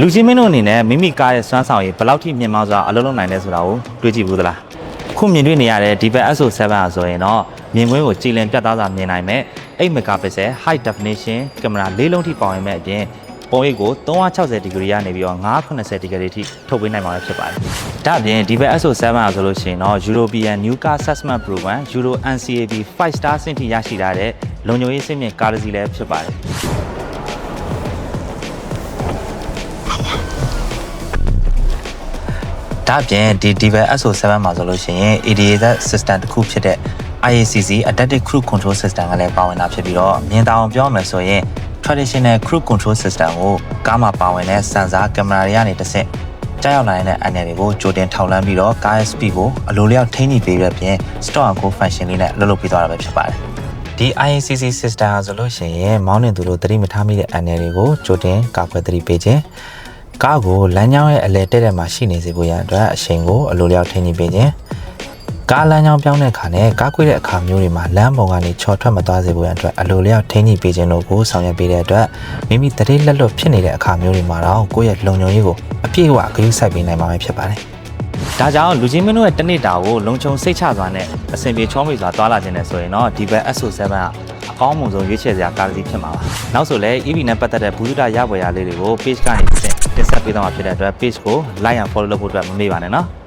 လူချင်းမင်းတို့အနေနဲ့မိမိကားရဲ့စွမ်းဆောင်ရည်ဘယ်လောက်ထိမြင့်မားစွာအလုံးလုံးနိုင်လဲဆိုတာကိုတွေးကြည့်ဘူးသလားခုမြင်တွေ့နေရတဲ့ဒီဘက် SO7 ဆိုရင်တော့မြင်ကွင်းကိုကြည်လင်ပြတ်သားစွာမြင်နိုင်မဲ့8 megapixel high definition ကင်မရာ၄လုံးထိပေါင်ရမဲ့အပြင်ပုံရိပ်ကို360ဒီဂရီကနေပြီးတော့980ဒီဂရီထိထုတ်ပေးနိုင်မှာဖြစ်ပါတယ်။ဒါ့အပြင်ဒီဘက် SO7 ဆိုလို့ရှိရင်တော့ European New Car Assessment Program Euro NCAP 5 star ဆင့်ထိရရှိထားတဲ့လုံခြုံရေးစင်မြင့်ကားတစ်စီးလည်းဖြစ်ပါတယ်။ဒါ့အပြင်ဒီဘက် SO7 မှာဆိုလို့ရှိရင် ADAS system တစ်ခုဖြစ်တဲ့ IACC Adaptive Cruise Control System ကလည်းပါဝင်တာဖြစ်ပြီးတော့မြင်သာအောင်ပြောမယ်ဆိုရင် traditional cruise control system ကိုကားမှာပါဝင်တဲ့ sensor ကင်မရာတွေကနေတစ်ဆင့်ကြားရောက်လာတဲ့အနေတွေကိုကြိုတင်ထောက်လှမ်းပြီးတော့ကားရဲ့ speed ကိုအလိုလျောက်ထိန်းညှိပေးရပြင် stop and go function လေးနဲ့လုပ်ပြီးသွားတာပဲဖြစ်ပါတယ်ဒီ IACC system ဆိုလို့ရှိရင်မောင်းနေသူတို့သတိမထားမိတဲ့အနေတွေကိုကြိုတင်ကာကွယ်သတိပေးခြင်းကားကိုလမ်းကြောင်းရဲ့အလဲတဲ့မှာရှိနေစေဖို့ရန်အတွက်အချိန်ကိုအလိုလျောက်ထိန်းညှိပေးခြင်းကားလမ်းကြောင်းပြောင်းတဲ့အခါနဲ့ကားကွေးတဲ့အခါမျိုးတွေမှာလမ်းပေါ်ကနေချော်ထွက်မသွားစေဖို့ရန်အတွက်အလိုလျောက်ထိန်းညှိပေးခြင်းတို့ကိုဆောင်ရွက်ပေးတဲ့အတွက်မိမိတရေလက်လွတ်ဖြစ်နေတဲ့အခါမျိုးတွေမှာတော့ကိုယ့်ရဲ့လုံခြုံရေးကိုအပြည့်အဝဂရုစိုက်ပေးနိုင်မှာဖြစ်ပါတယ်။ဒါကြောင့်လူချင်းမင်းတို့ရဲ့တနေ့တာကိုလုံခြုံစိတ်ချစွာနဲ့အဆင်ပြေချောမေ့စွာသွားလာခြင်းနဲ့ဆိုရင်တော့ဒီဘက် SO7 ကအကောင်းဆုံးရွေးချယ်စရာကားတစ်စီးဖြစ်မှာပါ။နောက်ဆိုလည်း EV နဲ့ပတ်သက်တဲ့ဘူးဒရရပွဲရလေးတွေကို page ကနေတင်ဆက်ပေးသွားမှာဖြစ်တဲ့အတွက် page ကို like and follow လုပ်ဖို့အတွက်မမေ့ပါနဲ့နော်။